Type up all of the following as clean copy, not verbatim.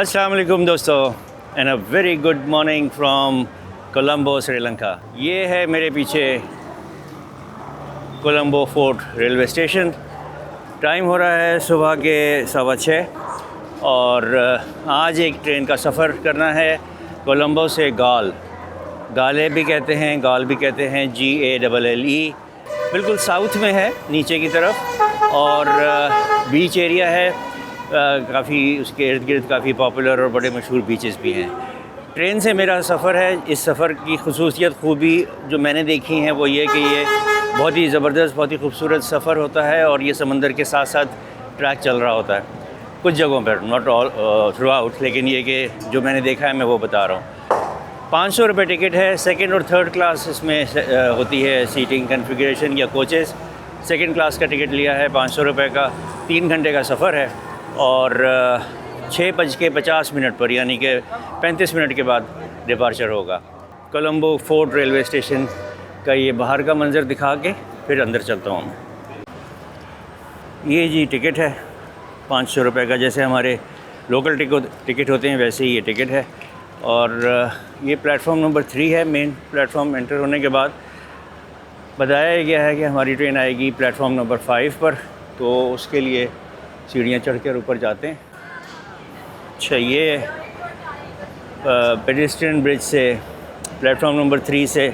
अस्सलाम वालेकुम दोस्तों and a very good morning from Colombo Sri Lanka. ये है मेरे पीछे Colombo fort railway station. Time हो रहा है सुबह के 6:15 और आज एक ट्रेन का सफ़र करना है कोलंबो से गाले भी कहते हैं, गाल भी कहते हैं, GALLE। बिल्कुल साउथ में है नीचे की तरफ और बीच एरिया है। काफ़ी उसके इर्द गिर्द काफ़ी पॉपुलर और बड़े मशहूर बीचेस भी हैं। ट्रेन से मेरा सफ़र है। इस सफ़र की खसूसियत खूबी जो मैंने देखी हैं वो ये कि ये बहुत ही ज़बरदस्त, बहुत ही खूबसूरत सफ़र होता है और ये समंदर के साथ साथ ट्रैक चल रहा होता है कुछ जगहों पर, नॉट ऑल थ्रू आउट, लेकिन ये कि जो मैंने देखा है मैं वो बता रहा हूँ। 500 रुपये टिकट है। सेकंड और थर्ड क्लास इसमें होती है सीटिंग कन्फिगरेशन या कोचेस। सेकंड क्लास का टिकट लिया है 500 रुपये का। 3 घंटे का सफ़र है और 6:50 पर यानी कि 35 मिनट के बाद डिपार्चर होगा। कोलंबो फोर्ट रेलवे स्टेशन का ये बाहर का मंज़र दिखा के फिर अंदर चलता हूँ। ये जी टिकट है 500 रुपये का। जैसे हमारे लोकल टिकट होते हैं वैसे ही ये टिकट है। और ये प्लेटफॉर्म नंबर 3 है। मेन प्लेटफॉर्म एंटर होने के बाद बताया गया है कि हमारी ट्रेन आएगी प्लेटफॉर्म नंबर 5 पर, तो उसके लिए सीढ़ियाँ चढ़ कर ऊपर जाते हैं। अच्छा, ये पेडेस्ट्रियन ब्रिज से प्लेटफॉर्म नंबर 3 से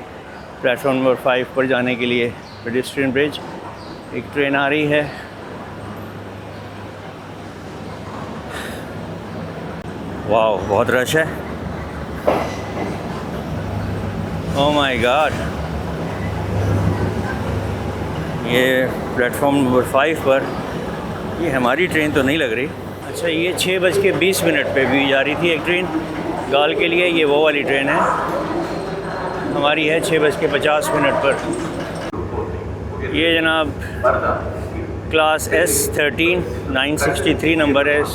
प्लेटफॉर्म नंबर 5 पर जाने के लिए पेडेस्ट्रियन ब्रिज। एक ट्रेन आ रही है। वाह, बहुत रश है। ओह माय गॉड। ये प्लेटफॉर्म नंबर 5 पर ये हमारी ट्रेन तो नहीं लग रही। अच्छा, ये 6:20 पे भी जा रही थी एक ट्रेन गाल के लिए। ये वो वाली ट्रेन है। हमारी है 6:50 पर। ये जनाब क्लास S13 963 नंबर है इस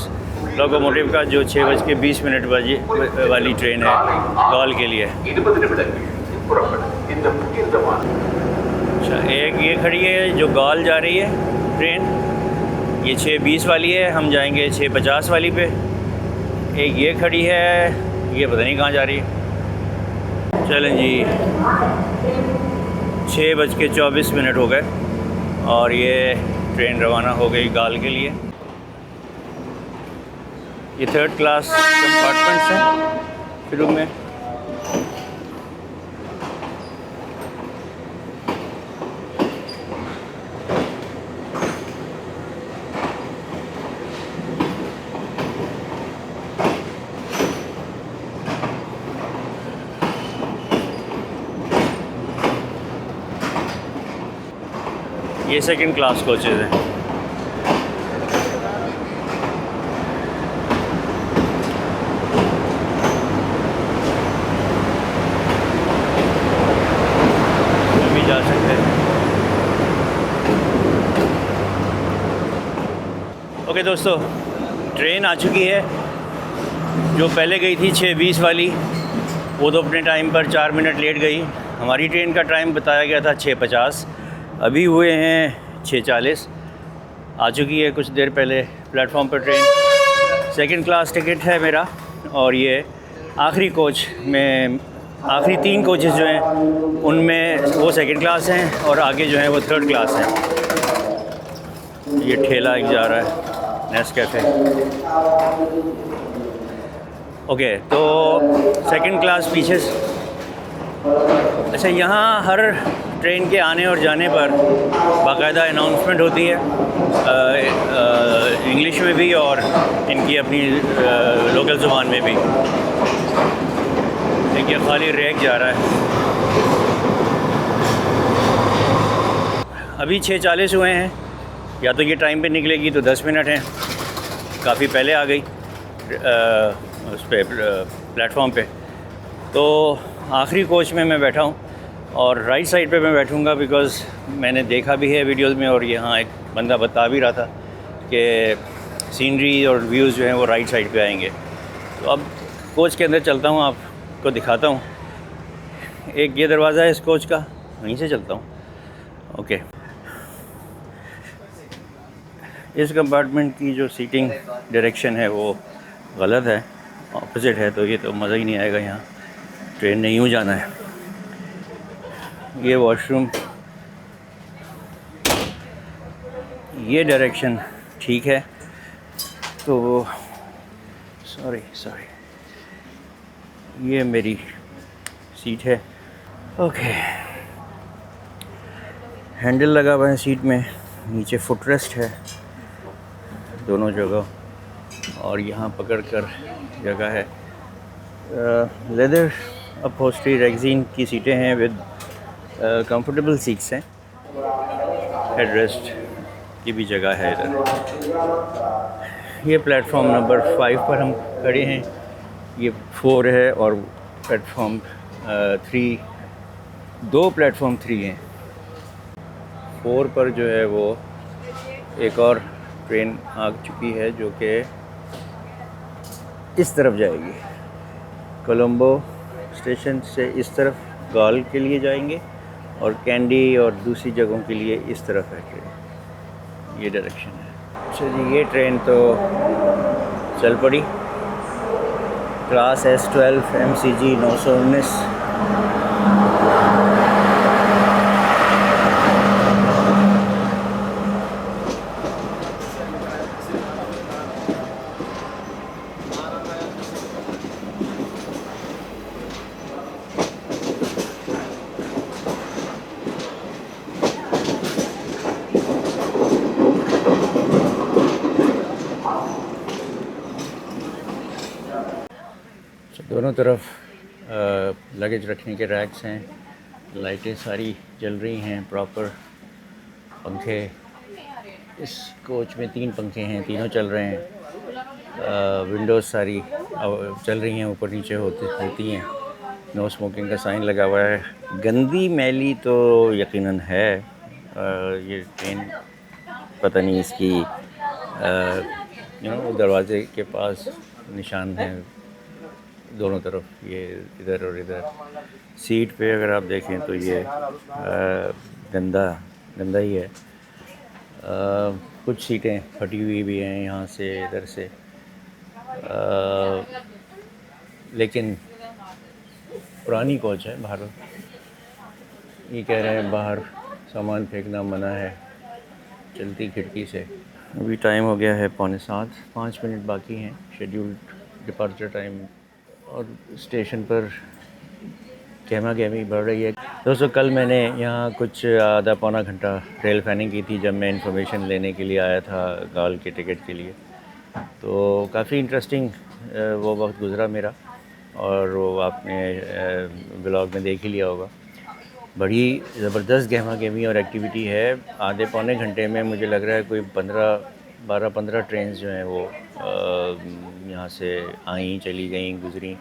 लोकोमोटिव का, जो 6:20 वाली ट्रेन है गाल के लिए। अच्छा, एक ये खड़ी है जो गाल जा रही है ट्रेन, ये 6:20 वाली है। हम जाएंगे 6:50 वाली पे। एक ये खड़ी है, ये पता नहीं कहाँ जा रही है। चलें जी, 6:24 हो गए और ये ट्रेन रवाना हो गई गाल के लिए। ये थर्ड क्लास कंपार्टमेंट्स हैं शुरू में। ये सेकंड क्लास कोचेज़ हैं। भी जा सकते हैं। ओके दोस्तों, ट्रेन आ चुकी है। जो पहले गई थी 6:20 वाली, वो तो अपने टाइम पर 4 मिनट लेट गई। हमारी ट्रेन का टाइम बताया गया था 6:50। अभी हुए हैं 6:40। आ चुकी है कुछ देर पहले प्लेटफॉर्म पर ट्रेन। सेकंड क्लास टिकट है मेरा और ये आखिरी कोच में, आखिरी 3 कोचेज़ जो हैं उनमें वो सेकंड क्लास हैं और आगे जो हैं वो थर्ड क्लास हैं। ये ठेला एक जा रहा है नेस्कैफे। ओके, तो सेकंड क्लास पीछे। अच्छा, यहाँ हर ट्रेन के आने और जाने पर बाकायदा अनाउंसमेंट होती है इंग्लिश में भी और इनकी अपनी लोकल ज़ुबान में भी। देखिए खाली रैक जा रहा है। अभी 6:40 हुए हैं। या तो ये टाइम पे निकलेगी तो 10 मिनट हैं, काफ़ी पहले आ गई उस पे प्लेटफॉर्म पे। तो आखिरी कोच में मैं बैठा हूँ और राइट साइड पे मैं बैठूँगा बिकॉज़ मैंने देखा भी है वीडियोज़ में और यहाँ एक बंदा बता भी रहा था कि सीनरी और व्यूज़ जो हैं वो राइट साइड पे आएंगे। तो अब कोच के अंदर चलता हूँ, आपको दिखाता हूँ। एक ये दरवाज़ा है इस कोच का, वहीं से चलता हूँ। ओके, इस कंपार्टमेंट की जो सीटिंग डायरेक्शन है वो गलत है। ऑपोजिट है, तो ये तो मज़ा ही नहीं आएगा यहाँ। ट्रेन ने यूँ जाना है। ये वॉशरूम, ये डायरेक्शन ठीक है। तो सॉरी ये मेरी सीट है। ओके, हैंडल लगा हुआ है सीट में, नीचे फुटरेस्ट है दोनों जगह, और यहाँ पकड़ कर जगह है। लेदर अपहोल्स्ट्री रेक्सीन की सीटें हैं विद कंफर्टेबल सीट्स हैं। हेडरेस्ट की भी जगह है इधर। ये प्लेटफॉर्म नंबर 5 पर हम खड़े हैं। ये 4 है और प्लेटफॉर्म 3, 2 प्लेटफॉर्म 3 हैं। 4 पर जो है वो एक और ट्रेन आ चुकी है जो कि इस तरफ जाएगी। कोलंबो स्टेशन से इस तरफ गाल के लिए जाएंगे, और कैंडी और दूसरी जगहों के लिए इस तरफ है ट्रेन। ये डायरेक्शन है। अच्छा जी, ये ट्रेन तो चल पड़ी। Class S12 MCG 919। दोनों तरफ लगेज रखने के रैक्स हैं। लाइटें सारी जल रही हैं प्रॉपर। पंखे, इस कोच में 3 पंखे हैं, तीनों चल रहे हैं। विंडोज़ सारी चल रही हैं, ऊपर नीचे होती हैं। नो स्मोकिंग का साइन लगा हुआ है। गंदी मैली तो यकीनन है। ये ट्रेन पता नहीं इसकी दरवाजे के पास निशान है दोनों तरफ, ये इधर और इधर। सीट पे अगर आप देखें तो ये गंदा ही है। कुछ सीटें फटी हुई भी हैं यहाँ से इधर से। लेकिन पुरानी कोच है। बाहर ये कह रहे हैं बाहर सामान फेंकना मना है चलती खिड़की से। अभी टाइम हो गया है 6:45, 5 मिनट बाकी हैं शेड्यूल्ड डिपार्चर टाइम, और स्टेशन पर गहमा गहमी बढ़ रही है। दोस्तों, कल मैंने यहाँ कुछ आधा पौना घंटा रेल फैनिंग की थी जब मैं इंफॉर्मेशन लेने के लिए आया था गाल के टिकट के लिए। तो काफ़ी इंटरेस्टिंग वो वक्त गुज़रा मेरा, और वो आपने ब्लॉग में देख ही लिया होगा। बड़ी ज़बरदस्त गहमा गहमी और एक्टिविटी है। आधे पौने घंटे में मुझे लग रहा है कोई 12-15 ट्रेन जो हैं वो यहाँ से आई, चली गई, गुज़री।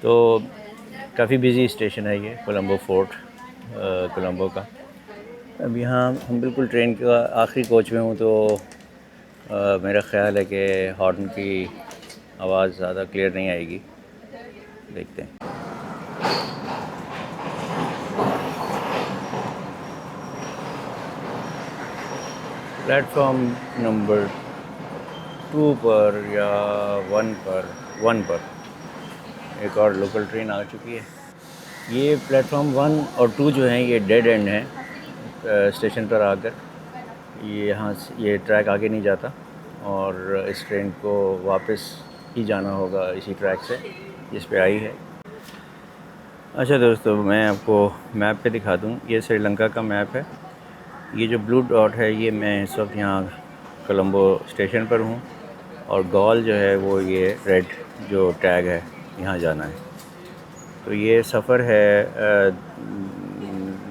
तो काफ़ी बिज़ी स्टेशन है ये कोलंबो फोर्ट, कोलंबो का। अब यहाँ हम बिल्कुल ट्रेन का आखिरी कोच में हूँ, तो मेरा ख़्याल है कि हॉर्न की आवाज़ ज़्यादा क्लियर नहीं आएगी। देखते हैं। प्लेटफॉर्म नंबर 2 पर या 1 पर एक और लोकल ट्रेन आ चुकी है। ये प्लेटफॉर्म 1 और 2 जो हैं ये डेड एंड हैं स्टेशन पर आकर। ये यहाँ से ये ट्रैक आगे नहीं जाता, और इस ट्रेन को वापस ही जाना होगा इसी ट्रैक से जिस पे आई है। अच्छा दोस्तों, मैं आपको मैप पे दिखा दूँ। ये श्रीलंका का मैप है। ये जो ब्लू डॉट है, ये मैं इस वक्त यहाँ कोलंबो स्टेशन पर हूँ, और गॉल जो है वो ये रेड जो टैग है, यहाँ जाना है। तो ये सफ़र है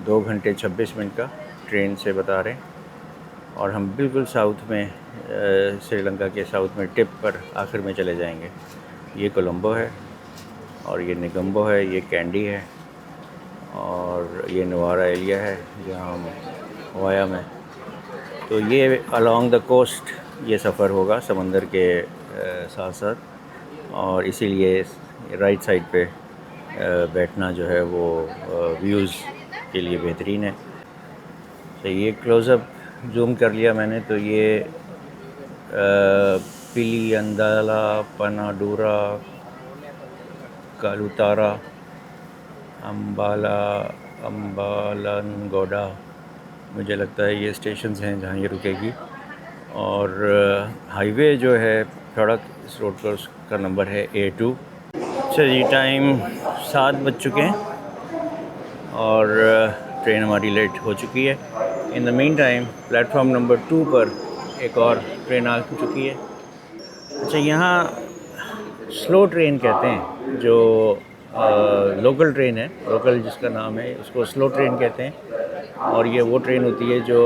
2 घंटे 26 मिनट का ट्रेन से बता रहे हैं, और हम बिल्कुल साउथ में श्रीलंका के साउथ में टिप पर आखिर में चले जाएंगे। ये कोलंबो है, और ये निगम्बो है, ये कैंडी है, और ये नुआरा एलिया है जहाँ हम वाया में। तो ये अलोंग द कोस्ट ये सफ़र होगा समंदर के साथ साथ, और इसीलिए राइट साइड पे बैठना जो है वो व्यूज़ के लिए बेहतरीन है। तो ये क्लोज़अप जूम कर लिया मैंने, तो ये पिली अंदाला, पनाडुरा, कालुतारा, अम्बाला, अम्बालनगोडा। मुझे लगता है ये स्टेशंस हैं जहाँ ये रुकेगी। और हाईवे जो है सड़क, इस रोड पर उसका नंबर है A2। अच्छा जी, टाइम 7 बज चुके हैं और ट्रेन हमारी लेट हो चुकी है। In the mean time platform number 2 पर एक और ट्रेन आ चुकी है। अच्छा, यहाँ स्लो ट्रेन कहते हैं जो लोकल ट्रेन है, लोकल जिसका नाम है उसको स्लो ट्रेन कहते हैं। और ये वो ट्रेन होती है जो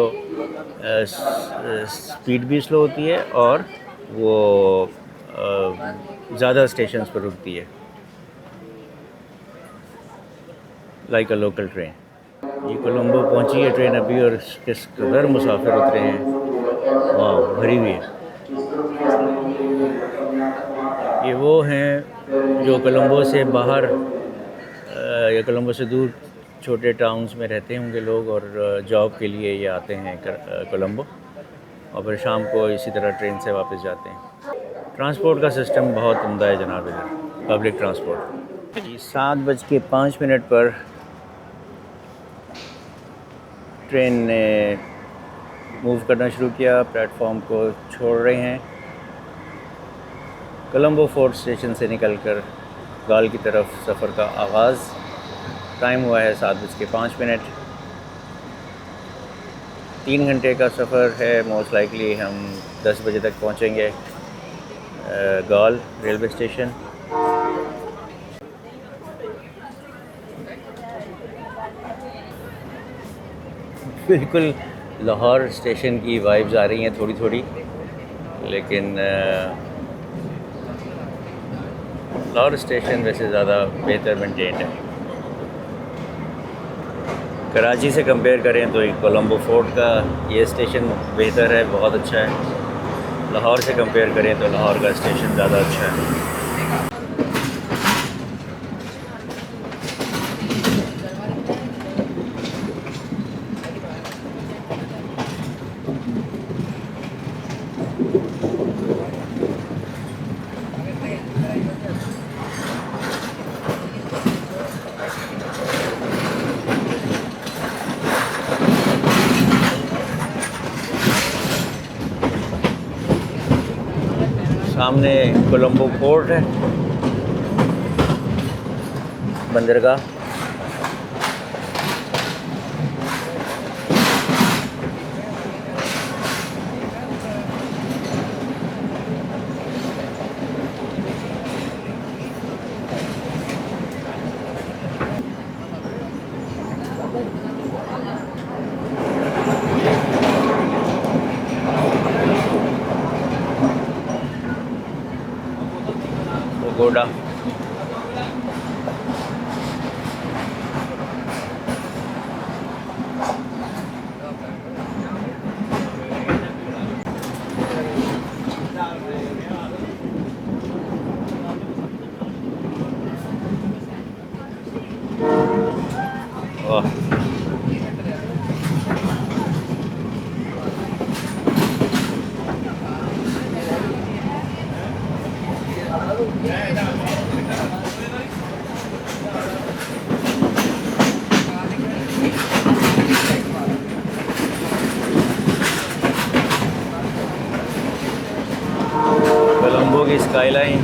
स्पीड भी स्लो होती है और वो ज़्यादा स्टेशंस पर रुकती है, लाइक अ लोकल ट्रेन। ये कोलंबो पहुंची है ट्रेन अभी और किस कदर मुसाफिर उतरे हैं, वाह, भरी हुई है। ये वो हैं जो कोलंबो से बाहर या कोलंबो से दूर छोटे टाउन्स में रहते होंगे लोग और जॉब के लिए ये आते हैं कोलंबो और फिर शाम को इसी तरह ट्रेन से वापस जाते हैं। ट्रांसपोर्ट का सिस्टम बहुत उम्दा है जनाब इधर, पब्लिक ट्रांसपोर्ट। 7:05 पर ट्रेन ने मूव करना शुरू किया, प्लेटफॉर्म को छोड़ रहे हैं। कोलंबो फोर्ट स्टेशन से निकलकर गाल की तरफ सफ़र का आगाज़। टाइम हुआ है 7:05। 3 घंटे का सफ़र है। मोस्ट लाइकली हम 10 बजे तक पहुंचेंगे गाल रेलवे स्टेशन। बिल्कुल लाहौर स्टेशन की वाइब्स आ रही हैं थोड़ी थोड़ी, लेकिन लाहौर स्टेशन वैसे ज़्यादा बेहतर मेंटेन्ड है। कराची से कंपेयर करें तो कोलंबो फोर्ट का ये स्टेशन बेहतर है, बहुत अच्छा है। लाहौर से कंपेयर करें तो लाहौर का स्टेशन ज़्यादा अच्छा है। सामने कोलंबो पोर्ट है, बंदरगाह। गोडा वाह, कोलंबो की स्काईलाइन।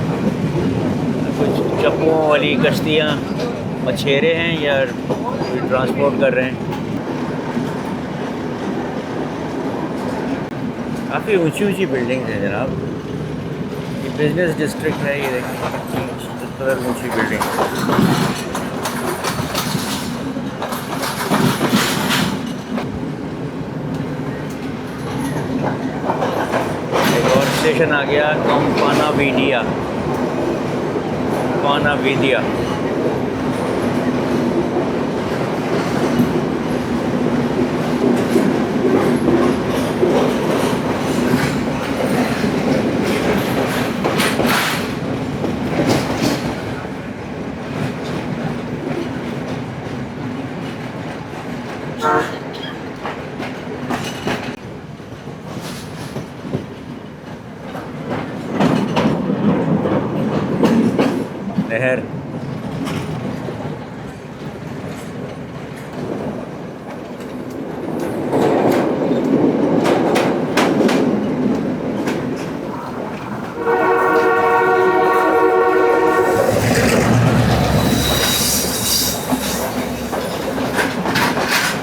कुछ चप्पुओं वाली कश्तियाँ मछेरे हैं या ट्रांसपोर्ट कर रहे हैं। काफ़ी ऊंची ऊंची बिल्डिंग्स हैं जनाब। ये बिजनेस डिस्ट्रिक्ट है, ये देखिए किस तरह ऊंची बिल्डिंग। एक और स्टेशन आ गया, पानाविडिया। पानाविडिया नहर।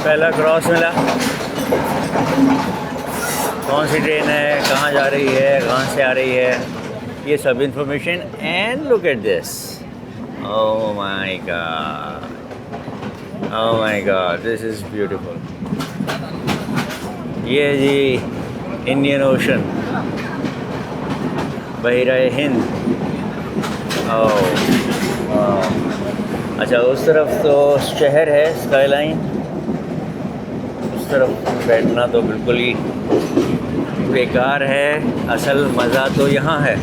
पहला क्रॉस मिला। कौन सी ट्रेन है, कहाँ जा रही है, कहाँ से आ रही है, ये सब information. And look at this, oh my God, oh my God, this is beautiful. ये है जी इंडियन ओशन, बहिराए हिंद। ओह अच्छा, उस तरफ तो शहर है, स्काईलाइन। उस तरफ बैठना तो बिल्कुल ही बेकार है, असल मज़ा तो यहाँ है।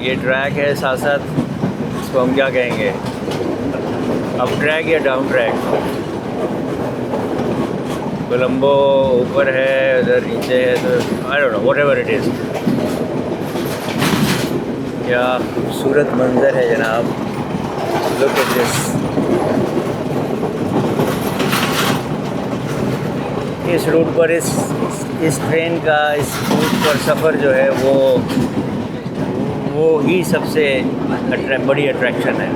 ये ट्रैक है, साथ साथ इसको हम क्या कहेंगे, अप ट्रैक या डाउन ट्रैक। कोलंबो ऊपर है, उधर नीचे है, तो I don't know, what ever it is. क्या खूबसूरत मंज़र है जनाब, लुक एट दिस। इस रूट पर इस ट्रेन का, इस रूट पर सफ़र जो है वो ही सबसे बड़ी अट्रैक्शन है।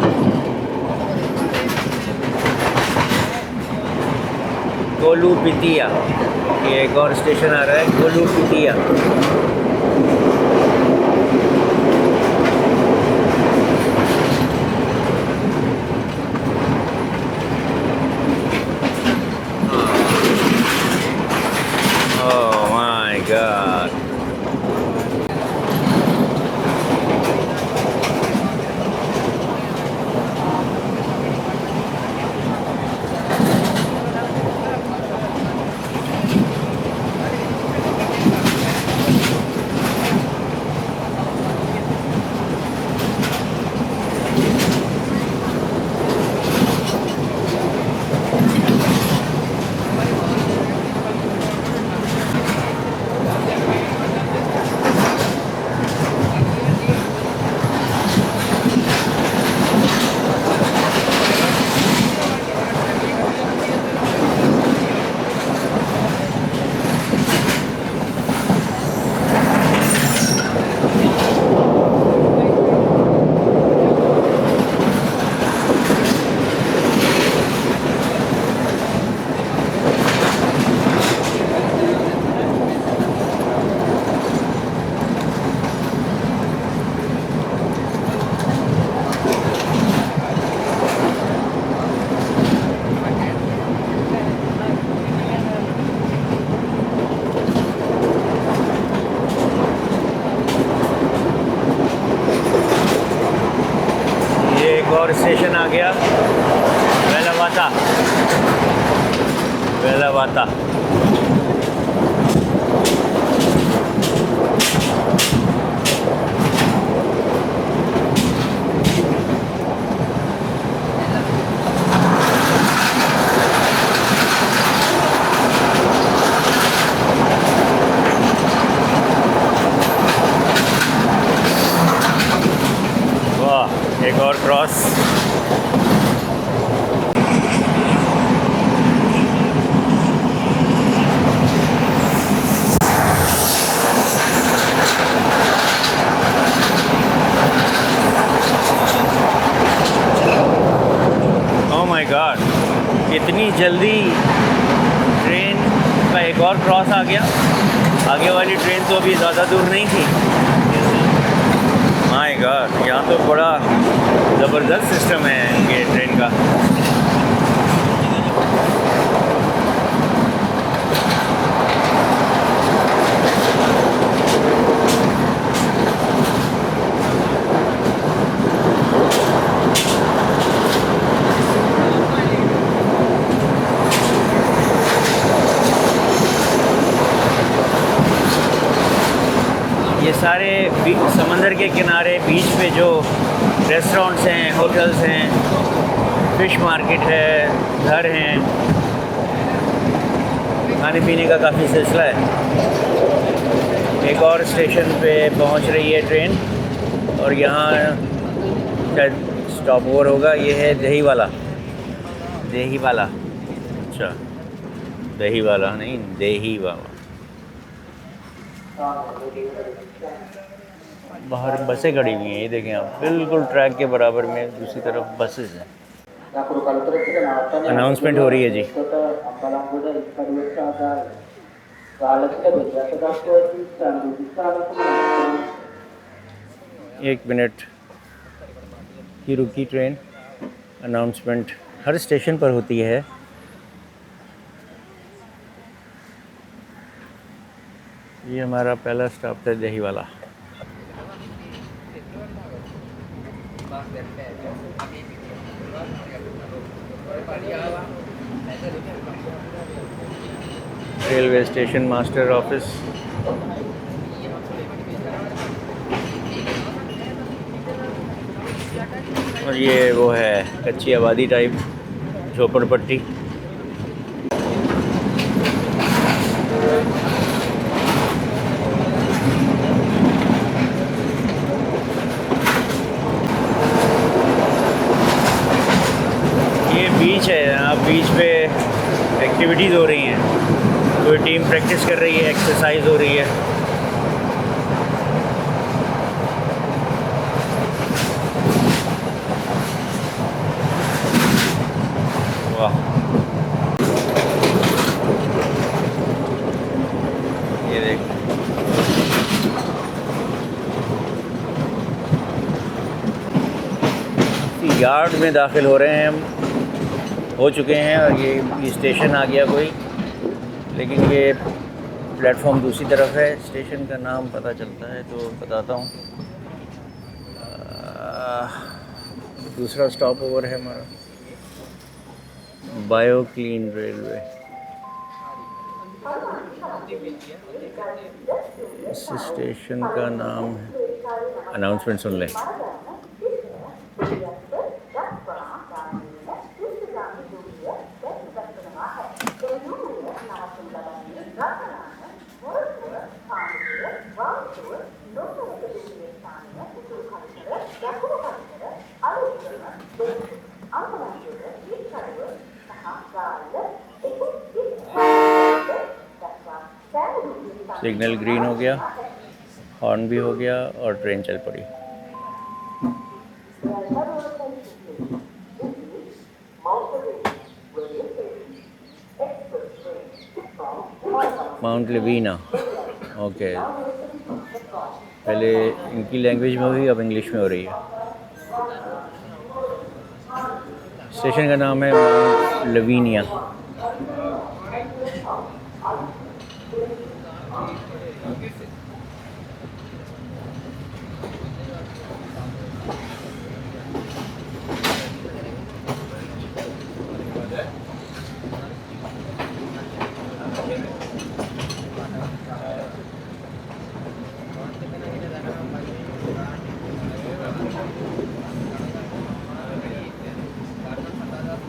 कोलुपितिया, ये एक और स्टेशन आ रहा है, कोलुपितिया। God. और स्टेशन आ गया, वेलावाता। वेलावाता वाह, एक और क्रॉस। इतनी जल्दी ट्रेन का एक और क्रॉस आ गया। आगे वाली ट्रेन तो अभी ज़्यादा दूर नहीं थी। माय गॉड, यहाँ तो बड़ा ज़बरदस्त सिस्टम है इनके ट्रेन का। ये सारे समंदर के किनारे बीच पे जो रेस्टोरेंट्स हैं, होटल्स हैं, फ़िश मार्केट है, घर हैं, खाने पीने का काफ़ी सिलसिला है। एक और स्टेशन पे पहुंच रही है ट्रेन और यहाँ शायद स्टॉप ओवर होगा। ये है दही वाला, दही वाला, अच्छा दही वाला नहीं, दही वाला। बाहर बसें खड़ी हुई हैं, ये देखें आप, बिल्कुल ट्रैक के बराबर में दूसरी तरफ बसेस हैं। अनाउंसमेंट हो रही है जी। एक मिनट की रुकी ट्रेन। अनाउंसमेंट हर स्टेशन पर होती है। ये हमारा पहला स्टॉप था दही वाला। Railway station master office. और ये वो है कच्ची आबादी टाइप झोपड़पट्टी। ये बीच है, यहाँ बीच पे एक्टिविटीज़ हो रही हैं। कोई टीम प्रैक्टिस कर रही है, एक्सरसाइज हो रही है। वाह, ये देख, यार्ड में दाखिल हो रहे हैं हम, हो चुके हैं। और ये स्टेशन आ गया कोई, लेकिन ये प्लेटफॉर्म दूसरी तरफ है। स्टेशन का नाम पता चलता है तो बताता हूँ। दूसरा स्टॉप ओवर है हमारा बायो क्लीन रेलवे। इस स्टेशन का नाम है, अनाउंसमेंट सुन लें। सिग्नल ग्रीन हो गया, हॉर्न भी हो गया और ट्रेन चल पड़ी। Mount Lavinia, okay. पहले इनकी लैंग्वेज में हुई, अब इंग्लिश में हो रही है। स्टेशन का नाम है माउंट लेवीनिया।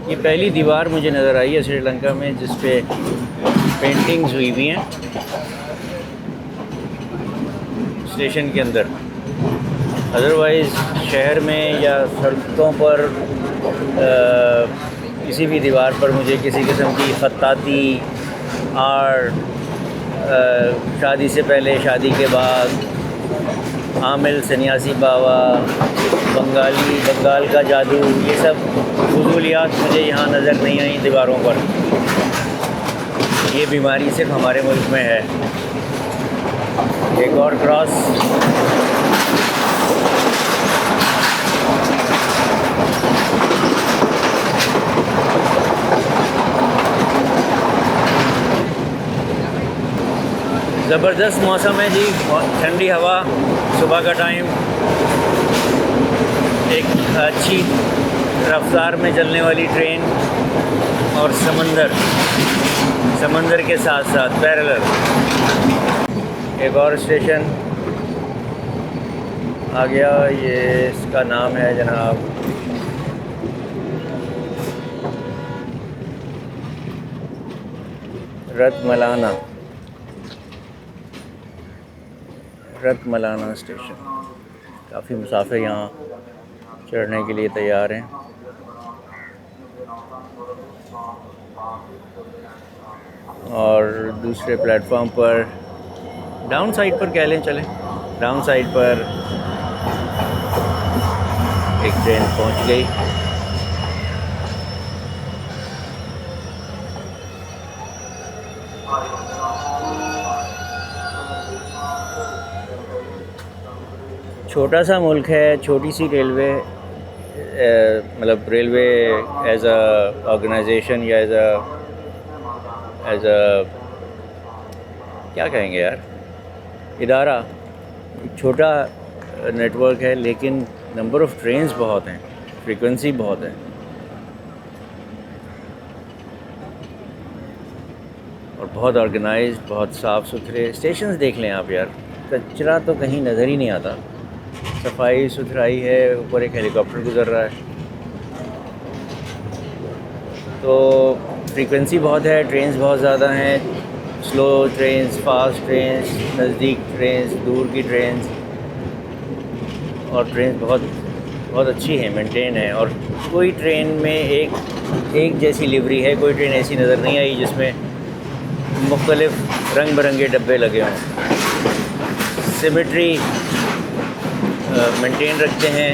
ये पहली दीवार मुझे नज़र आई है श्रीलंका में जिस पे पेंटिंग्स हुई हुई हैं स्टेशन के अंदर। अदरवाइज़ शहर में या सड़कों पर किसी भी दीवार पर मुझे किसी किस्म की ख़त्ताती आर्ट, शादी से पहले, शादी के बाद, आमिल, सन्यासी बाबा, बंगाल का जादू, ये सब फजूलियात मुझे यहाँ नज़र नहीं आई दीवारों पर। ये बीमारी सिर्फ हमारे मुल्क में है। एक और क्रॉस, ज़बरदस्त मौसम है जी, ठंडी हवा, सुबह का टाइम, एक अच्छी रफ्तार में चलने वाली ट्रेन और समंदर के साथ साथ पैरेलल। एक और स्टेशन आ गया, ये इसका नाम है जनाब रतमलाना स्टेशन। काफ़ी मुसाफिर यहाँ चढ़ने के लिए तैयार हैं। और दूसरे प्लेटफॉर्म पर डाउन साइड पर कह लें, चलें डाउन साइड पर एक ट्रेन पहुंच गई। छोटा सा मुल्क है, छोटी सी रेलवे, मतलब रेलवे एज अ ऑर्गेनाइजेशन या एज अ क्या कहेंगे यार, इदारा, एक छोटा नेटवर्क है, लेकिन नंबर ऑफ़ ट्रेन्स बहुत हैं, फ्रीक्वेंसी बहुत है और बहुत ऑर्गेनाइज्ड, बहुत साफ़ सुथरे स्टेशंस देख लें आप यार। कचरा तो कहीं नज़र ही नहीं आता, सफाई सुथराई है। ऊपर एक हेलीकॉप्टर गुज़र रहा है। तो फ्रीक्वेंसी बहुत है, ट्रेन्स बहुत ज़्यादा हैं, स्लो ट्रेन्स, फास्ट ट्रेन्स, नज़दीक ट्रेन्स, दूर की ट्रेन्स, और ट्रेन बहुत अच्छी है, मेंटेन है। और कोई ट्रेन में एक जैसी लिवरी है, कोई ट्रेन ऐसी नज़र नहीं आई जिसमें मुख्तलिफ़ रंग बिरंगे डब्बे लगे हों। सिमेट्री मेंटेन रखते हैं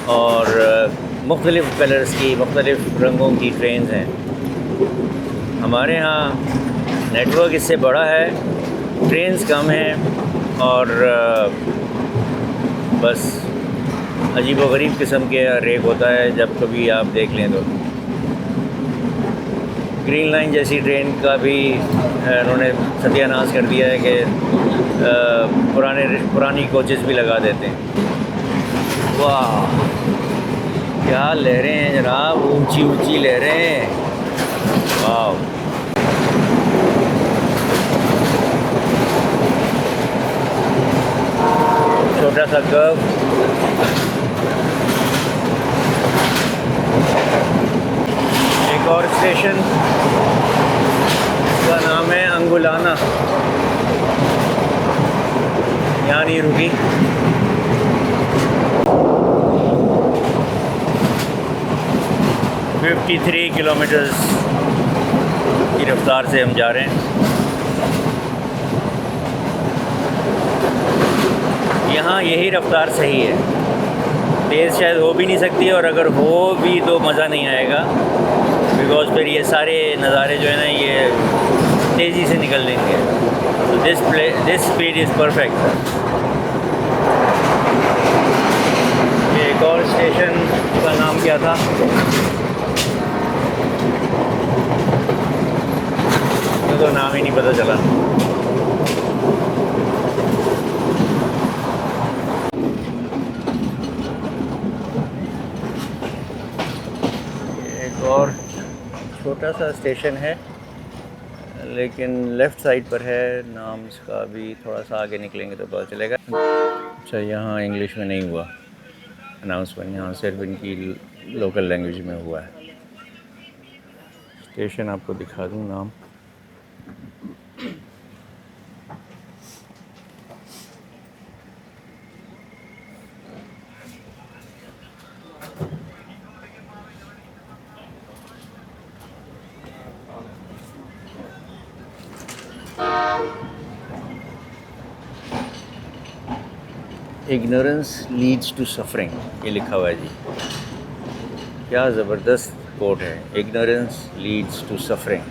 और मुख्तलिफ़ कलर्स की, मुख्तलिफ़ रंगों की ट्रेन्स हैं। हमारे यहाँ नेटवर्क इससे बड़ा है, ट्रेन्स कम हैं और बस अजीब व गरीब किस्म के रेक होता है जब कभी आप देख लें तो। ग्रीन लाइन जैसी ट्रेन का भी उन्होंने सत्यानाश कर दिया है कि पुरानी कोचेस भी लगा देते हैं। वाह क्या लहरें हैं जनाब, ऊंची ऊंची लहरें, वाह। छोटा सा कर्व, एक और स्टेशन, इसका नाम है अंगुलाना, यहाँ नहीं रुकी। फिफ्टी 53 किलोमीटर्स की रफ़्तार से हम जा रहे हैं। यहाँ यही रफ़्तार सही है, तेज़ शायद हो भी नहीं सकती, और अगर हो भी तो मज़ा नहीं आएगा, बिकॉज़ फिर ये सारे नज़ारे जो है ना ये तेज़ी से निकल लेंगे। तो दिस स्पीड इज़ परफेक्ट। ये एक और स्टेशन का नाम क्या था, तो नाम ही नहीं पता चला। एक और छोटा सा स्टेशन है, लेकिन लेफ़्ट साइड पर है, नाम इसका भी थोड़ा सा आगे निकलेंगे तो पता चलेगा। अच्छा, यहाँ इंग्लिश में नहीं हुआ अनाउंसमेंट, यहाँ सिर्फ इनकी लोकल लैंग्वेज में हुआ है। स्टेशन आपको दिखा दूँ नाम, इग्नोरेंस लीड्स टू सफरिंग, ये लिखा हुआ है जी। क्या ज़बरदस्त कोट है, इग्नोरेंस लीड्स टू सफरिंग।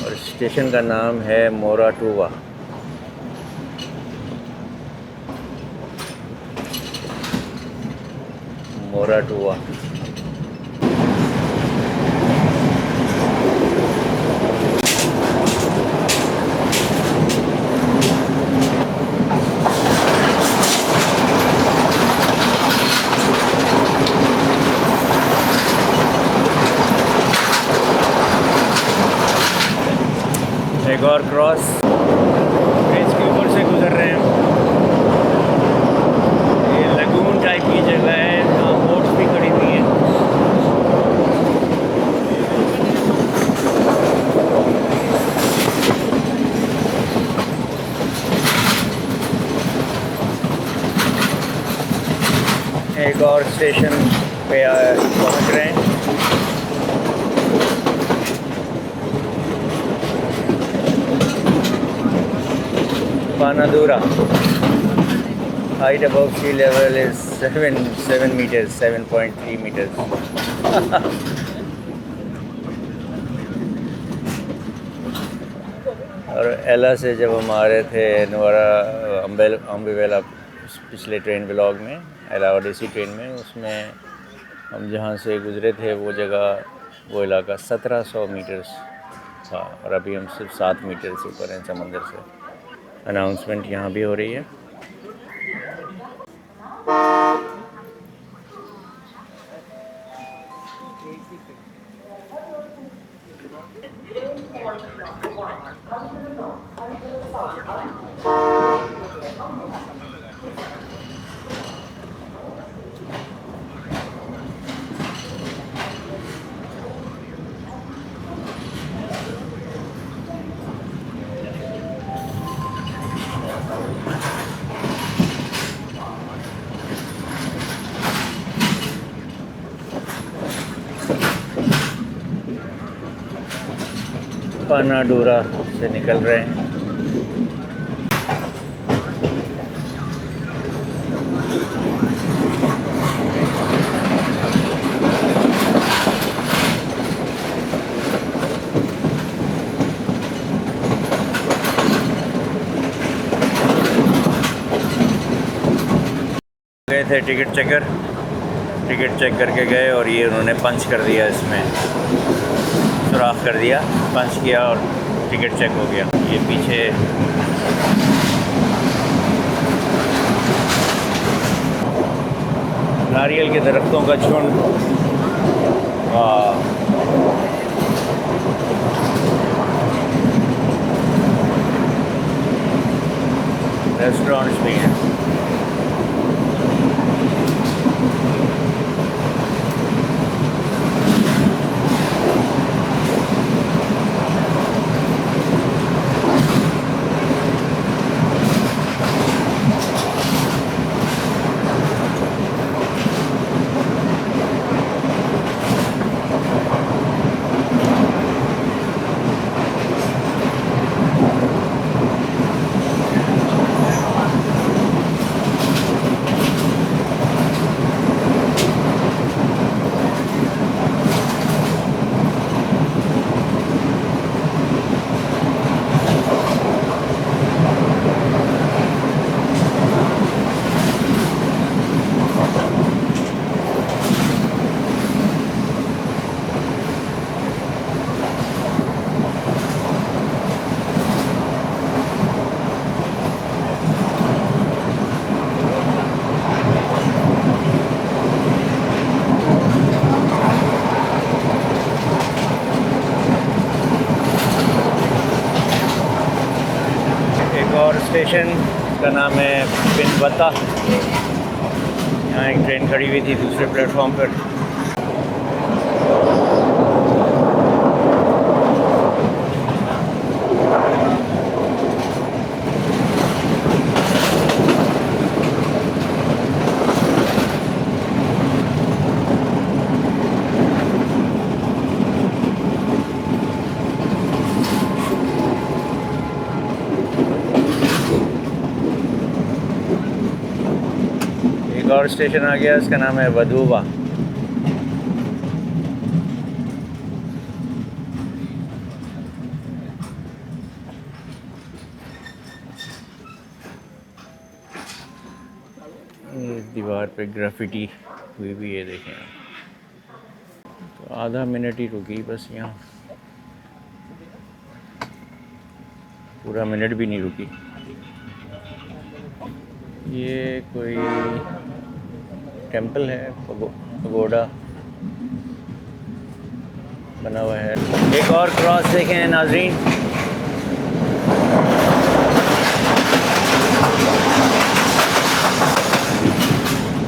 और स्टेशन का नाम है मोराटोवा। मोराटोवा। एक और क्रॉस ब्रिज के ऊपर से गुजर रहे हैं। ये लगून टाइप की जगह है जहाँ बोट्स भी खड़ी हुई हैं। एक और स्टेशन पे पहुंच रहे हैं। Panadura, height above sea level is 7 meters, 7.3 meters. और एला से जब हम आ रहे थे नवारा अम्बेवेला पिछले ट्रेन व्लॉग में, एला ओडिसी ट्रेन में, उसमें हम जहाँ से गुज़रे थे वो जगह, वो इलाका 1700 मीटर्स था और अभी हम सिर्फ 7 मीटर से ऊपर हैं समंदर से। अनाउंसमेंट यहाँ भी हो रही है। पानाडूरा से निकल रहे हैं। गए थे टिकट चेक करके गए और ये उन्होंने पंच कर दिया, इसमें सुराख कर दिया, पंच किया और टिकट चेक हो गया। ये पीछे नारियल के दरख्तों का झुंड। वाह, रेस्टोरेंट्स भी हैं। और स्टेशन का नाम है बिनबत्ता। यहाँ एक ट्रेन खड़ी हुई थी दूसरे प्लेटफॉर्म पर। और स्टेशन आ गया, इसका नाम है वधुवा। ये दीवार पे ग्राफिटी हुई भी है, देखें। तो आधा मिनट ही रुकी बस, यहाँ पूरा मिनट भी नहीं रुकी। ये कोई टेंपल है, पगोडा बना हुआ है। एक और क्रॉस देखें नाजरीन।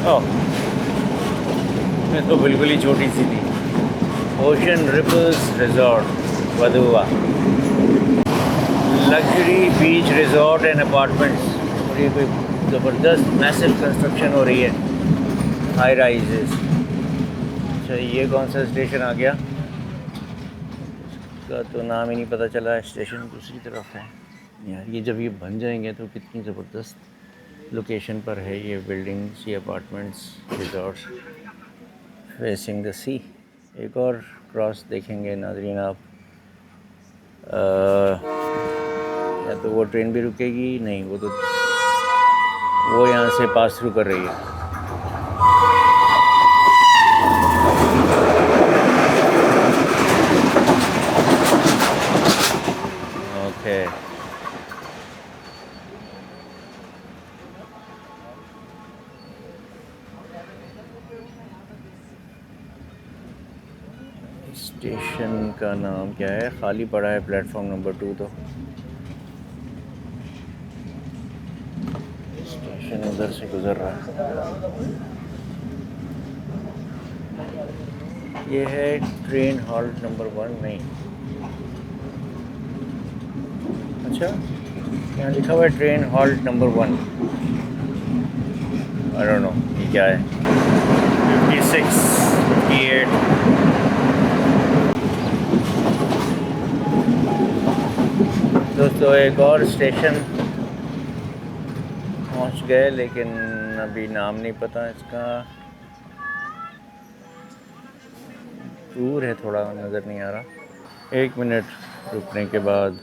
ओह, ये तो बिल्कुल ही छोटी सी थी। Ocean ripples resort Wadduwa, luxury beach resort and apartments. और ये कोई ज़बरदस्त मैसिव कंस्ट्रक्शन हो रही है। High rises. अच्छा, ये कौन सा स्टेशन आ गया? इसका तो नाम ही नहीं पता चला। स्टेशन दूसरी तरफ है यार। ये जब ये बन जाएंगे तो कितनी ज़बरदस्त लोकेशन पर है ये बिल्डिंग्स, ये अपार्टमेंट्स, रिजॉर्ट्स फेसिंग द सी। एक और क्रॉस देखेंगे नाज़रीन आप। या तो वो ट्रेन भी रुकेगी, नहीं वो तो वो यहाँ से पास थ्रू कर रही है। ओके, स्टेशन का नाम क्या है? खाली पड़ा है प्लेटफॉर्म नंबर 2 तो। स्टेशन उधर से गुज़र रहा है। ये है ट्रेन हॉल्ट नंबर 1। नहीं, अच्छा यहाँ लिखा हुआ है train halt number 1। I don't know ये क्या है। 56, 58। दोस्तों एक और स्टेशन पहुंच गए, लेकिन अभी नाम नहीं पता इसका। दूर है थोड़ा, नज़र नहीं आ रहा। 1 मिनट रुकने के बाद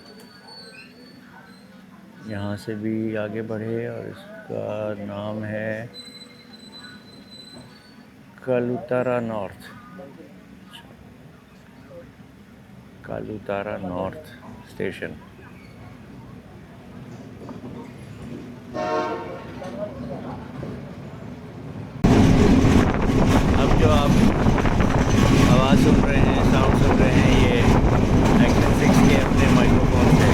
यहाँ से भी आगे बढ़े और इसका नाम है Kalutara north. Kalutara north station. अब जो आप आवाज़ सुन रहे हैं, साउंड सुन रहे हैं, ये एक्शन 6 के अपने माइक्रोफोन से।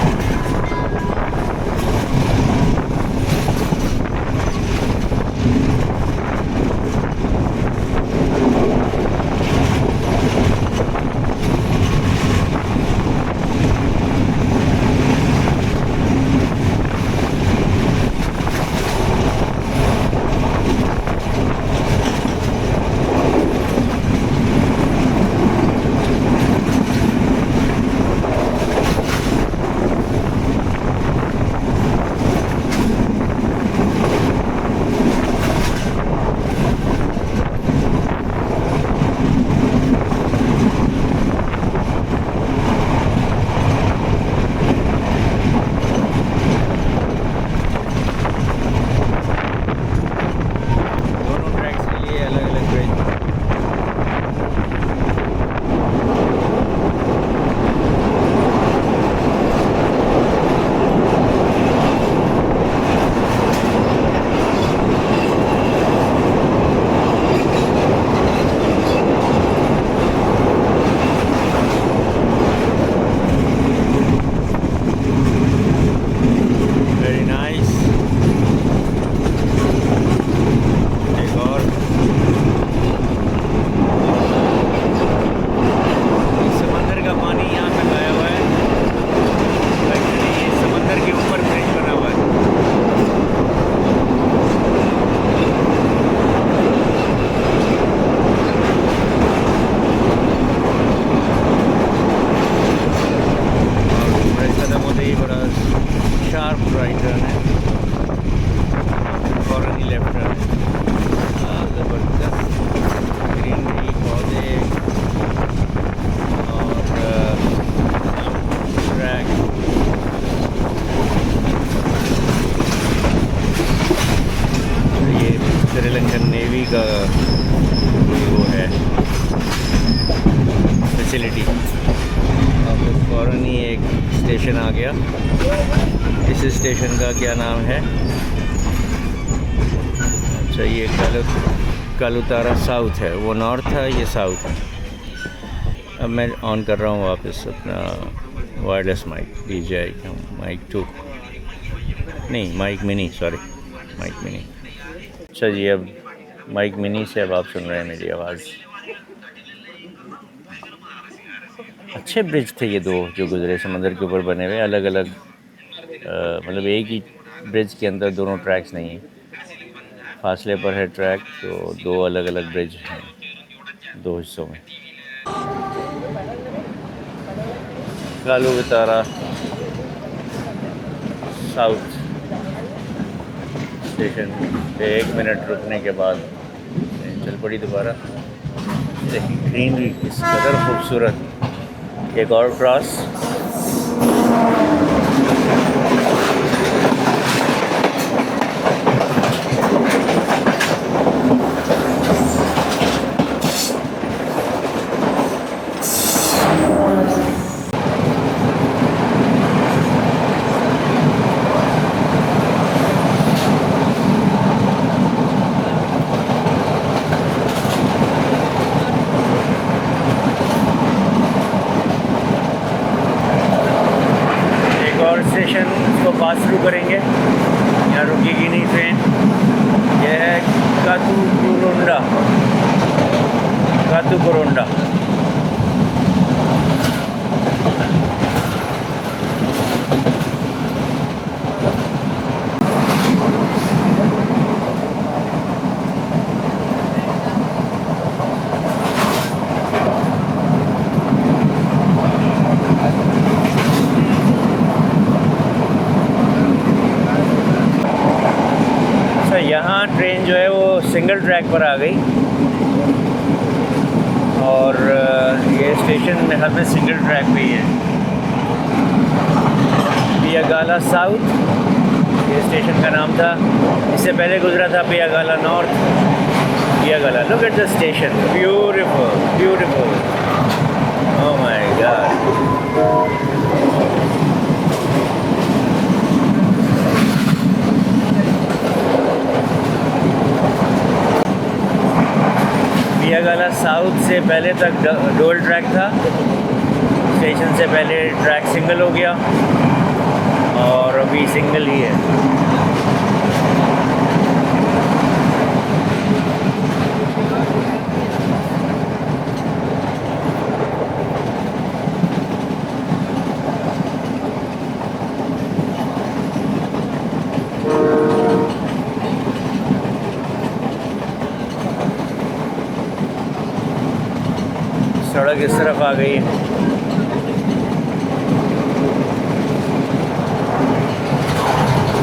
श्रीलंकन नेवी का वो है फैसिलिटी। अब फ़ौरन ही एक स्टेशन आ गया। इस स्टेशन का क्या नाम है? अच्छा, ये कालूतारा साउथ है। वो नॉर्थ है, ये साउथ है। अब मैं ऑन कर रहा हूँ वापस अपना वायरलेस माइक, DJI माइक 2, नहीं mic mini, sorry mic mini. अच्छा जी, अब माइक मिनी से अब आप सुन रहे हैं मेरी आवाज़। अच्छे ब्रिज थे ये दो जो गुजरे समंदर के ऊपर बने हुए, अलग अलग मतलब एक ही ब्रिज के अंदर दोनों ट्रैक्स नहीं हैं। फासले पर है ट्रैक, तो दो अलग अलग ब्रिज हैं, दो हिस्सों में। कालू वितारा साउथ स्टेशन पे 1 मिनट रुकने के बाद ट्रेन चल पड़ी दोबारा। देखिए ग्रीनरी किस कदर खूबसूरत। एक और क्रॉस। स्टेशन को पास थ्रू करेंगे, यहाँ रुकेगी नहीं ट्रेन। यह है कातुकोरंडा। यहाँ ट्रेन जो है वो सिंगल ट्रैक पर आ गई, और ये स्टेशन मेरे ख्याल में सिंगल ट्रैक पे ही है। पियागाला साउथ ये स्टेशन का नाम था। इससे पहले गुजरा था Payagala north. Payagala, look at the station, beautiful beautiful, oh my God. Payagala south से पहले तक डुअल ट्रैक था। स्टेशन से पहले ट्रैक सिंगल हो गया और अभी सिंगल ही है। सड़क इस तरफ आ गई है।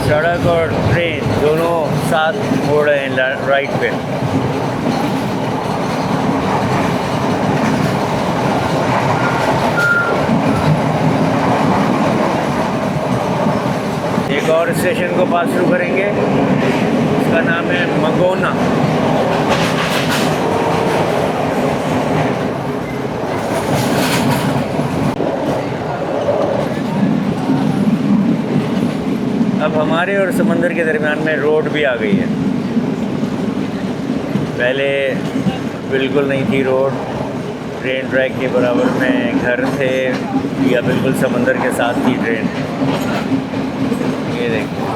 सड़क और ट्रेन दोनों साथ मोड़ रहे हैं राइट पे। एक और स्टेशन को पास थ्रू करेंगे, इसका नाम है मगोना। अब हमारे और समंदर के दरमियान में रोड भी आ गई है। पहले बिल्कुल नहीं थी रोड, ट्रेन ट्रैक के बराबर में घर थे या बिल्कुल समंदर के साथ थी ट्रेन। ये देखिए,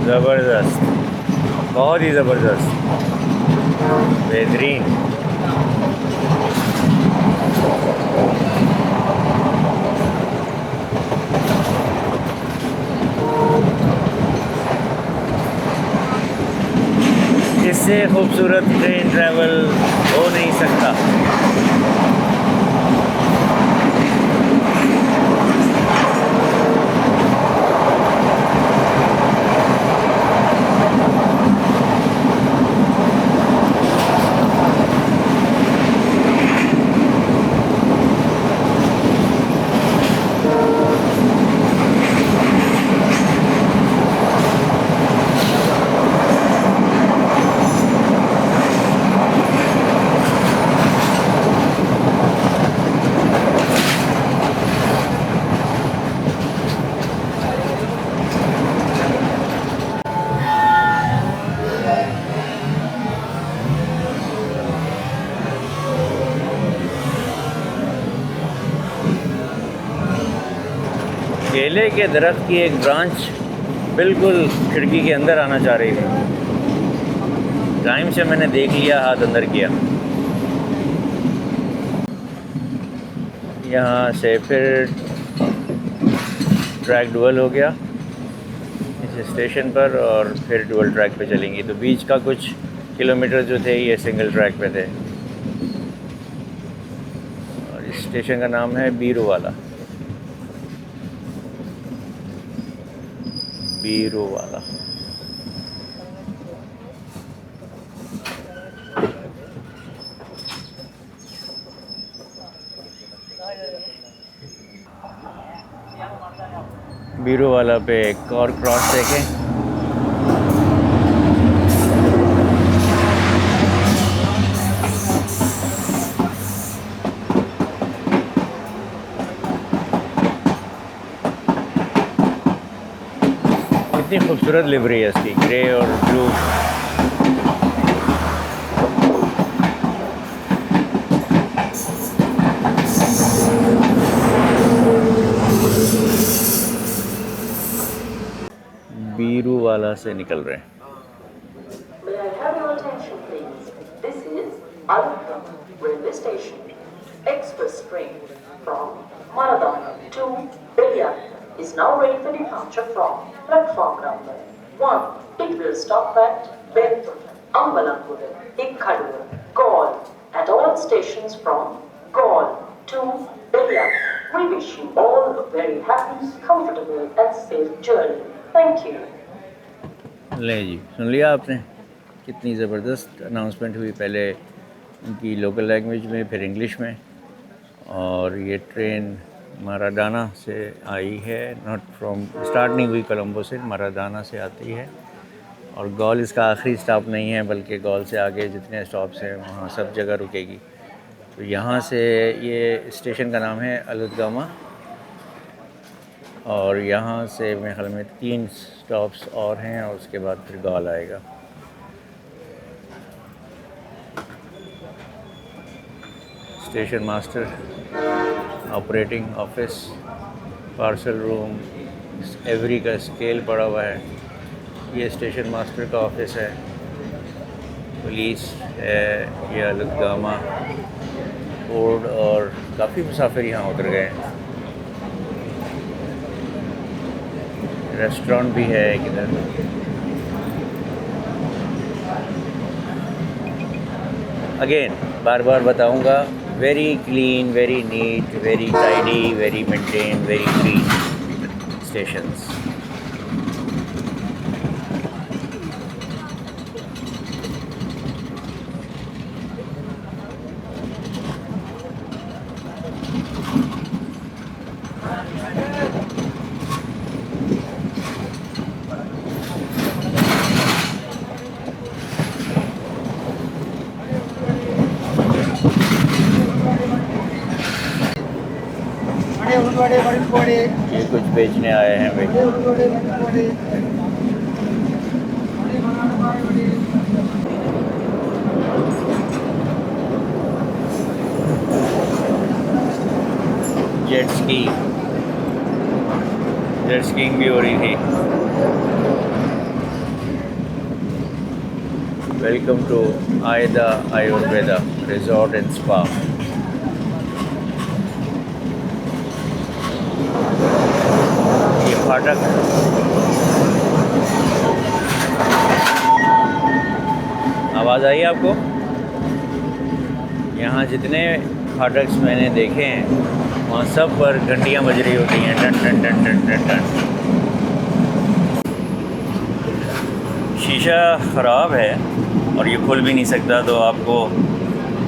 ज़बरदस्त, बहुत ही ज़बरदस्त, बेहतरीन। इससे खूबसूरत ट्रेन ट्रैवल हो नहीं सकता। केले के दरख्त की एक ब्रांच बिल्कुल खिड़की के अंदर आना चाह रही थी। टाइम से मैंने देख लिया, हाथ अंदर किया। यहाँ से फिर ट्रैक डुअल हो गया इस स्टेशन पर, और फिर डुअल ट्रैक पे चलेंगी। तो बीच का कुछ किलोमीटर जो थे ये सिंगल ट्रैक पे थे। और इस स्टेशन का नाम है बीरूवाला। बीरूवाला। बीरूवाला पे एक और क्रॉस देखें। कितनी खूबसूरत लिवरी है इसकी, ग्रे और ब्लू। बीरूवाला से निकल रहे हैं। May I have your attention, please? This is Alakram Railway Station. Express train from Maradana to Beliak is now ready for departure from platform number 1. It will stop at Bedford, Ambalanpur, Ikkadu, Gaul, at all stations from Gaul to Beliak. We wish you all a very happy, comfortable and safe journey. Thank you. ले जी, सुन लिया आपने कितनी ज़बरदस्त announcement हुई, पहले उनकी local language में, फिर इंग्लिश में। और ये ट्रेन माराडाना से आई है, नॉट फ्रॉम, स्टार्ट नहीं हुई कोलंबो से, माराडाना से आती है। और गॉल इसका आखिरी स्टॉप नहीं है, बल्कि गॉल से आगे जितने स्टॉप्स हैं वहाँ सब जगह रुकेगी। तो यहाँ से ये स्टेशन का नाम है अलुतगामा, और यहाँ से मेरे ख्याल में 3 स्टॉप्स और हैं, और उसके बाद फिर गॉल आएगा। Station master, operating office, parcel room, every का स्केल पड़ा हुआ है। ये स्टेशन मास्टर का ऑफिस है। पुलिस है, ये अलुतगामा बोर्ड, और काफ़ी मुसाफिर यहाँ उतर गए हैं। रेस्टोरेंट भी है एक इधर। अगेन बार बार बताऊंगा, very clean, very neat, very tidy, very maintain, very clean stations. ये कुछ बेचने आए हैं भाई। जेट स्कीइंग भी हो रही थी। वेलकम टू आयदा आयुर्वेदा रिजॉर्ट एंड स्पा। फाटक आवाज़ आई आपको? यहाँ जितने फाटक्स मैंने देखे हैं वहाँ सब पर घंटियाँ बज रही होती हैं, टन टन टन टन टन टन। शीशा ख़राब है और ये खुल भी नहीं सकता, तो आपको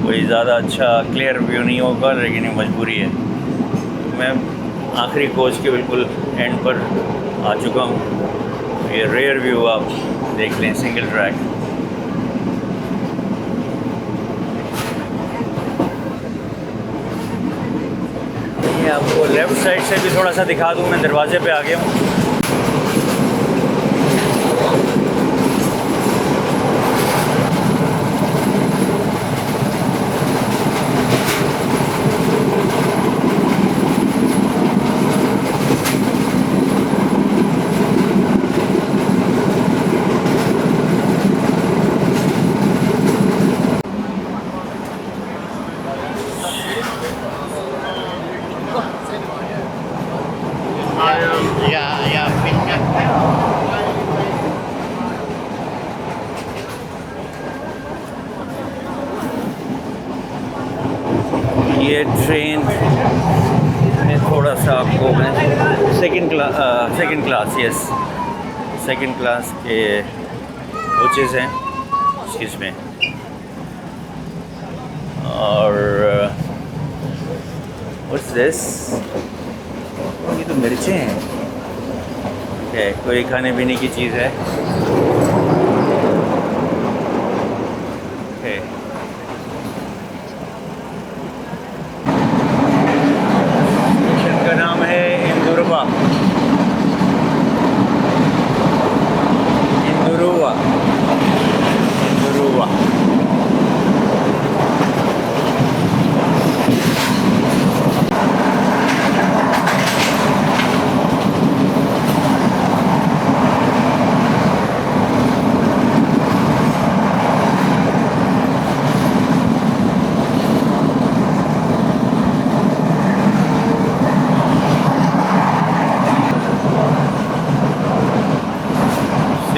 कोई ज़्यादा अच्छा क्लियर व्यू नहीं होगा, लेकिन ये मजबूरी है। मैं आखिरी कोच के बिल्कुल एंड पर आ चुका हूँ। ये रेयर व्यू आप देख लें, सिंगल ट्रैक। ये आपको लेफ़्ट साइड से भी थोड़ा सा दिखा दूँ, मैं दरवाजे पे आ गया हूँ। ये ट्रेन में थोड़ा सा आपको मैं second class yes second class के कोचेज़ हैं इसमें। और व्हाट्स दिस, ये तो मिर्चें हैं। ओके, कोई खाने पीने की चीज़ है। ओके, स्टेशन का नाम है इंदुरवा। इंदुरुवा इंदुरुवा।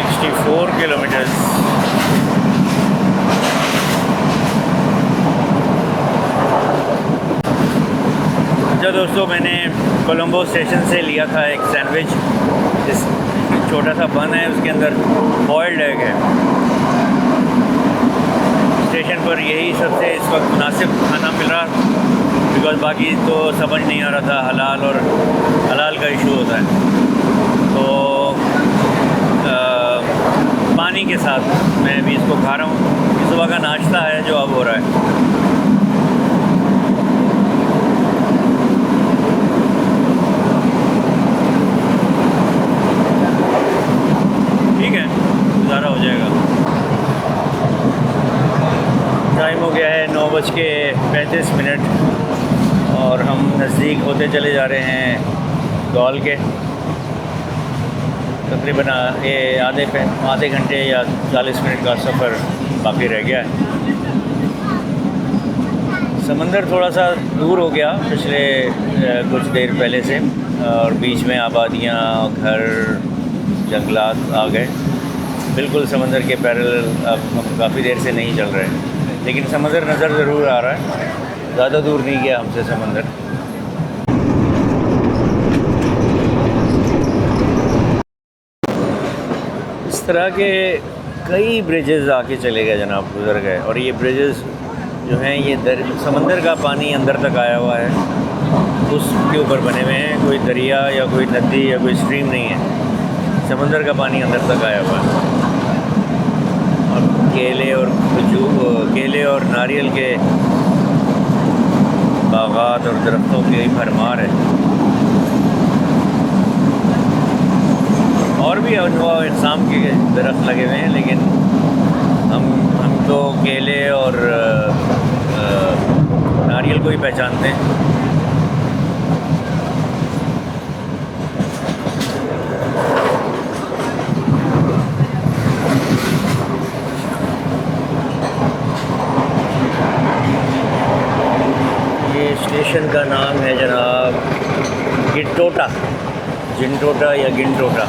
64 किलोमीटर्स। अच्छा दोस्तों, मैंने कोलंबो स्टेशन से लिया था एक सैंडविच। जिस छोटा सा बन है उसके अंदर बॉयल्ड एग है। स्टेशन पर यही सबसे इस वक्त मुनासिब खाना मिल रहा, बिकॉज़ बाकी तो समझ नहीं आ रहा था। हलाल का इशू होता है। तो पानी के साथ मैं भी इसको खा रहा हूँ। ये सुबह का नाश्ता है जो अब हो रहा है। ठीक है, गुजारा हो जाएगा। टाइम हो गया है 9:35 और हम नज़दीक होते चले जा रहे हैं गॉल के। तकरीबन ये आधे घंटे या 40 मिनट का सफ़र बाकी रह गया है। समंदर थोड़ा सा दूर हो गया पिछले कुछ देर पहले से, और बीच में आबादियाँ, घर, जंगलात आ गए। बिल्कुल समंदर के पैरेलल अब हम काफ़ी देर से नहीं चल रहे, लेकिन समंदर नज़र ज़रूर आ रहा है। ज़्यादा दूर नहीं गया हमसे समंदर। इस तरह के कई ब्रिजेज़ आके चले गए जनाब, गुज़र गए। और ये ब्रिजेज़ जो हैं ये समंदर का पानी अंदर तक आया हुआ है, उसके ऊपर बने हुए हैं। कोई दरिया या कोई नदी या कोई स्ट्रीम नहीं है, समंदर का पानी अंदर तक आया हुआ है। और केले और नारियल के बागात और दरख्तों की भरमार है। और भी अनवा इक़साम के दरख्त लगे हुए हैं, लेकिन हम तो केले और नारियल को ही पहचानते हैं। ये स्टेशन का नाम है जनाब जिनटोटा या गिनटोटा।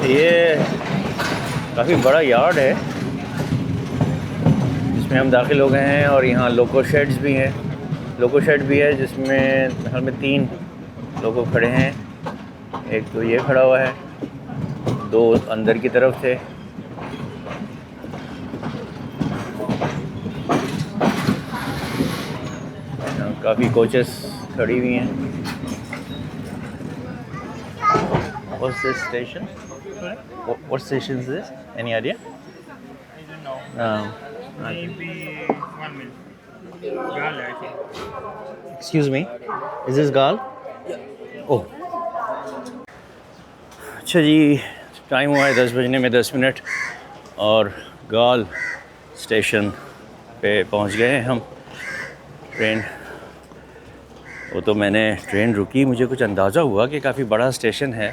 ये काफ़ी बड़ा यार्ड है जिसमें हम दाखिल हो गए हैं। और यहाँ लोको शेड भी है जिसमें हर में 3 लोगों खड़े हैं। एक तो ये खड़ा हुआ है, 2 अंदर की तरफ थे। काफ़ी कोचेस खड़ी हुई हैं। What's this station? What station is this? Any idea? I don't know. No. Maybe 1 minute. Gala, I think. Excuse me. Is this Gaal? Oh. अच्छा जी, टाइम हुआ है 10:10 और गाल स्टेशन पे पहुंच गए हैं हम। ट्रेन रुकी, मुझे कुछ अंदाज़ा हुआ कि काफ़ी बड़ा स्टेशन है,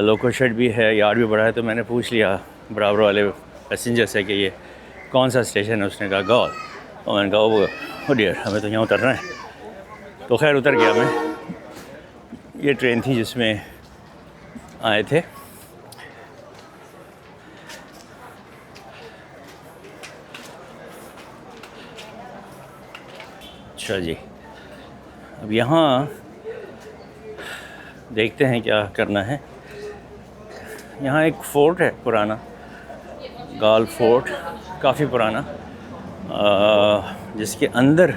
लोको शेड भी है, यार्ड भी बड़ा है। तो मैंने पूछ लिया बराबर वाले पैसेंजर से कि ये कौन सा स्टेशन है। उसने कहा गॉल। और मैंने कहा ओ डियर, हमें तो यहाँ उतरना है। तो खैर उतर गया मैं। ये ट्रेन थी जिसमें आए थे अच्छा जी, अब यहाँ देखते हैं क्या करना है। यहाँ एक फ़ोर्ट है पुराना, गाल फोर्ट, काफ़ी पुराना, जिसके अंदर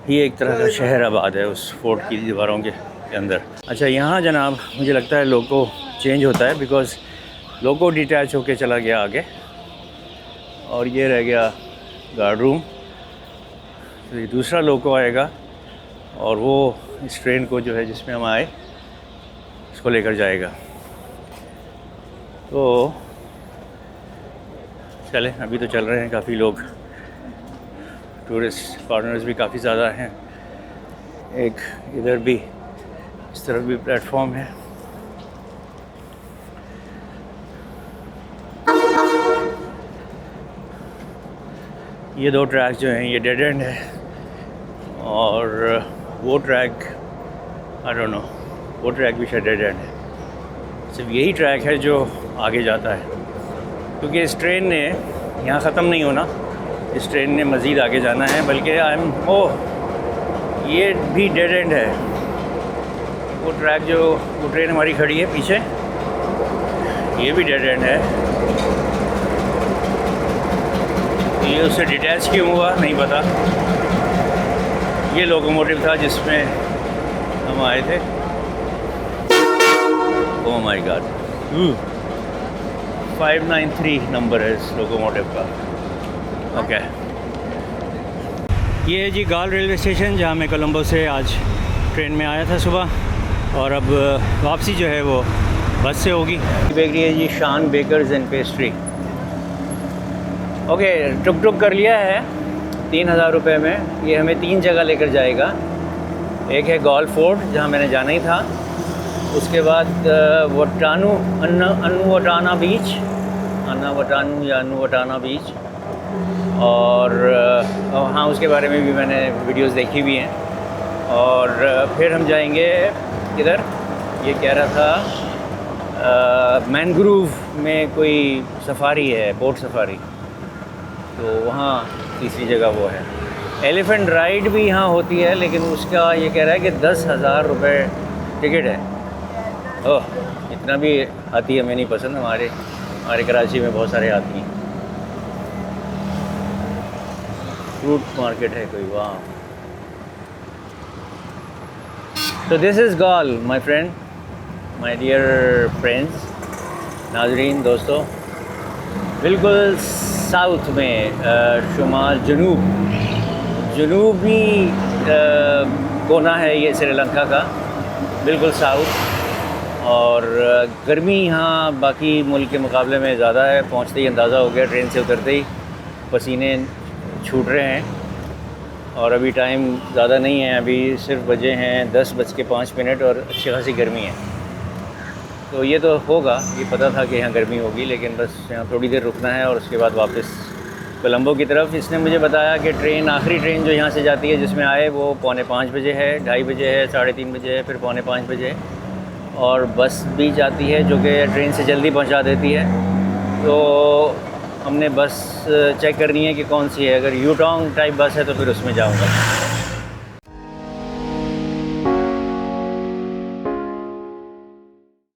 ही एक तरह का शहर आबाद है उस फोर्ट की दीवारों के अंदर। अच्छा, यहाँ जनाब मुझे लगता है लोको चेंज होता है, बिकॉज़ लोको डिटैच होके चला गया आगे और ये रह गया गार्ड रूम। तो ये दूसरा लोको आएगा और वो इस ट्रेन को जो है जिसमें हम आए उसको लेकर जाएगा। तो चले, अभी तो चल रहे हैं, काफ़ी लोग, टूरिस्ट फॉरेनर्स भी काफ़ी ज़्यादा हैं। एक इधर भी, इस तरफ भी प्लेटफॉर्म है। ये दो ट्रैक जो हैं ये डेड एंड है और वो ट्रैक आई डोंट नो, वो ट्रैक भी शायद डेड एंड है। सिर्फ यही ट्रैक है जो आगे जाता है, क्योंकि इस ट्रेन ने यहाँ ख़त्म नहीं होना, इस ट्रेन ने मज़ीद आगे जाना है। बल्कि ये भी डेड एंड है। वो ट्रैक जो, वो ट्रेन हमारी खड़ी है पीछे, ये भी डेड एंड है। ये उससे डिटैच क्यों हुआ नहीं पता। ये लोकोमोटिव था जिसमें हम आए थे। ओह माय गॉड, 593 नंबर है इस लोकोमोटिव का। ओके, ये है जी गाल रेलवे स्टेशन, जहाँ मैं कोलंबो से आज ट्रेन में आया था सुबह, और अब वापसी जो है वो बस से होगी। बेकरी है जी शान बेकर्स एंड पेस्ट्री। ओके, टुक टुक कर लिया है 3000 रुपये में। ये हमें 3 जगह लेकर जाएगा। एक है गाल फोर्ट जहाँ मैंने जाना ही था, उसके बाद अन्नुवटाना बीच, अन्नावटानू या अन्नुवटाना बीच, और हाँ उसके बारे में भी मैंने वीडियोस देखी हुई हैं। और फिर हम जाएंगे किधर, ये कह रहा था मैनग्रूव में कोई सफारी है, बोट सफारी, तो वहाँ तीसरी जगह वो है। एलिफेंट राइड भी यहाँ होती है, लेकिन उसका ये कह रहा है कि 10,000 रुपये टिकट है। ओह, इतना भी आती है, मैं नहीं पसंद। हमारे कराची में बहुत सारे आती हैं। फ्रूट मार्केट है कोई वहाँ। तो दिस इज़ गाल my friend, my dear friends, नाजरीन, दोस्तों, बिल्कुल साउथ में, शुमाल जनूबी कोना है ये श्रीलंका का, बिल्कुल साउथ। और गर्मी यहाँ बाकी मुल्क के मुकाबले में ज़्यादा है। पहुँचते ही अंदाज़ा हो गया, ट्रेन से उतरते ही पसीने छूट रहे हैं। और अभी टाइम ज़्यादा नहीं है, अभी सिर्फ बजे हैं 10:05 और अच्छी खासी गर्मी है। तो ये तो होगा, ये पता था कि यहाँ गर्मी होगी, लेकिन बस यहाँ थोड़ी देर रुकना है और उसके बाद वापस कोलंबो की तरफ। इसने मुझे बताया कि ट्रेन, आखिरी ट्रेन जो यहाँ से जाती है जिसमें आए, वो 4:45 बजे है, 2:30 बजे है, 3:30 बजे है, फिर 4:45 बजे है। और बस भी जाती है जो कि ट्रेन से जल्दी पहुँचा देती है। तो हमने बस चेक करनी है कि कौन सी है। अगर यूटॉन्ग टाइप बस है तो फिर उसमें जाऊँगा।